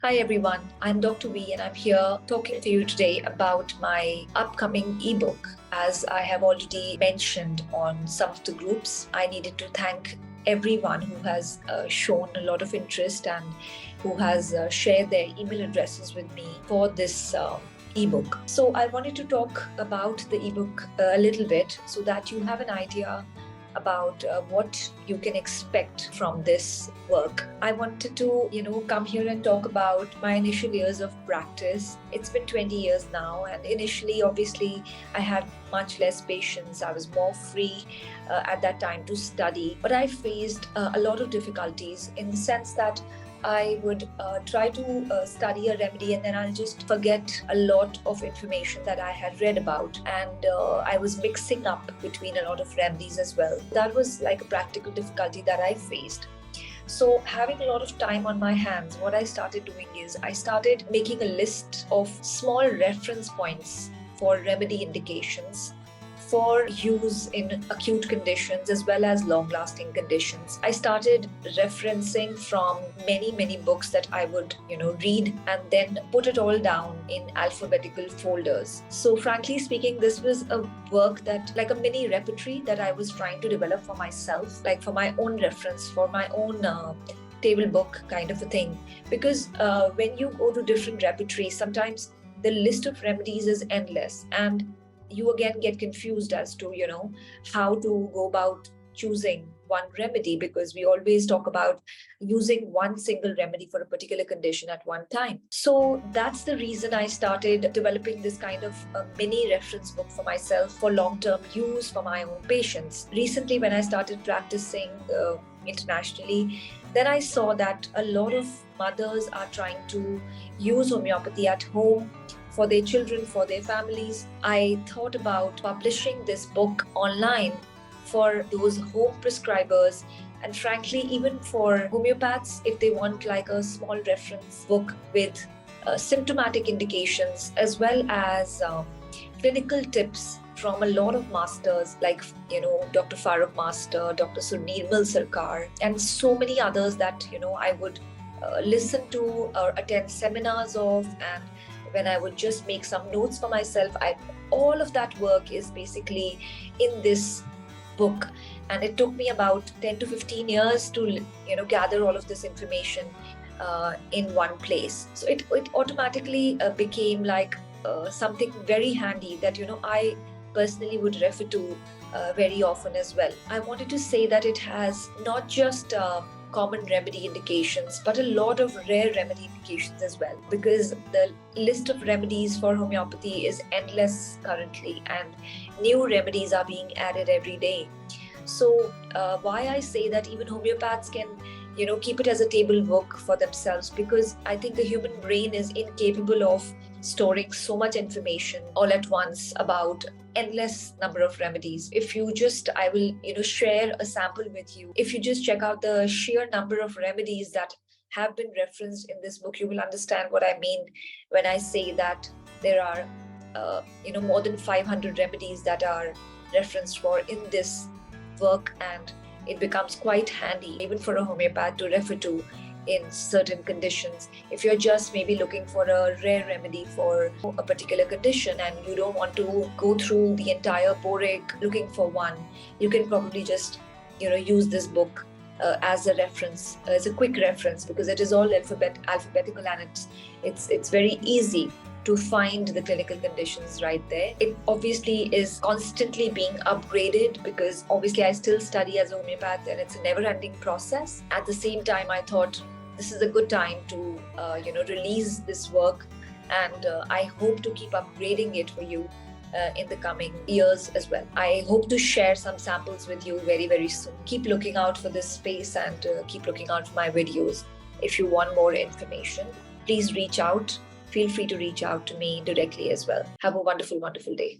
Hi everyone, I'm Dr. V and I'm here talking to you today about my upcoming ebook. As I have already mentioned on some of the groups, I needed to thank everyone who has shown a lot of interest and who has shared their email addresses with me for this ebook. So I wanted to talk about the ebook a little bit so that you have an idea about what you can expect from this work. I wanted to, come here and talk about my initial years of practice. It's been 20 years now, and initially, obviously, I had much less patience. I was more free at that time to study, but I faced a lot of difficulties in the sense that I would try to study a remedy and then I'll just forget a lot of information that I had read about. And I was mixing up between a lot of remedies as well. That was like a practical difficulty that I faced. So having a lot of time on my hands, what I started doing is I started making a list of small reference points for remedy indications for use in acute conditions as well as long-lasting conditions. I started referencing from many books that I would, read and then put it all down in alphabetical folders. So frankly speaking, this was a work that like a mini repertory that I was trying to develop for myself, like for my own reference, for my own table book kind of a thing. Because when you go to different repertories, sometimes the list of remedies is endless and you again get confused as to how to go about choosing one remedy, because we always talk about using one single remedy for a particular condition at one time. So that's the reason I started developing this kind of a mini reference book for myself for long-term use for my own patients. Recently, when I started practicing internationally, then I saw that a lot of mothers are trying to use homeopathy at home for their children, for their families. I thought about publishing this book online for those home prescribers, and frankly, even for homeopaths, if they want like a small reference book with symptomatic indications as well as clinical tips from a lot of masters like Dr. Farooq Master, Dr. Sunirmal Sarkar, and so many others that I would listen to or attend seminars of, and when I would just make some notes for myself. All of that work is basically in this book, and it took me about 10 to 15 years to gather all of this information in one place. So it automatically became like something very handy that I personally would refer to very often as well. I wanted to say that it has not just common remedy indications, but a lot of rare remedy indications as well, because the list of remedies for homeopathy is endless currently, and new remedies are being added every day. So why I say that even homeopaths can keep it as a table book for themselves, because I think the human brain is incapable of storing so much information all at once about endless number of remedies. If you just, I will share a sample with you. If you just check out the sheer number of remedies that have been referenced in this book, you will understand what I mean when I say that there are more than 500 remedies that are referenced for in this work, and it becomes quite handy even for a homeopath to refer to in certain conditions. If you're just maybe looking for a rare remedy for a particular condition and you don't want to go through the entire borek looking for one, you can probably just use this book as a reference, as a quick reference, because it is all alphabetical, and it's very easy to find the clinical conditions right there. It obviously is constantly being upgraded, because obviously I still study as a homeopath and it's a never-ending process. At the same time, I thought this is a good time to release this work, and I hope to keep upgrading it for you in the coming years as well. I hope to share some samples with you very soon. Keep looking out for this space, and keep looking out for my videos. If you want more information, please reach out. Feel free to reach out to me directly as well. Have a wonderful day.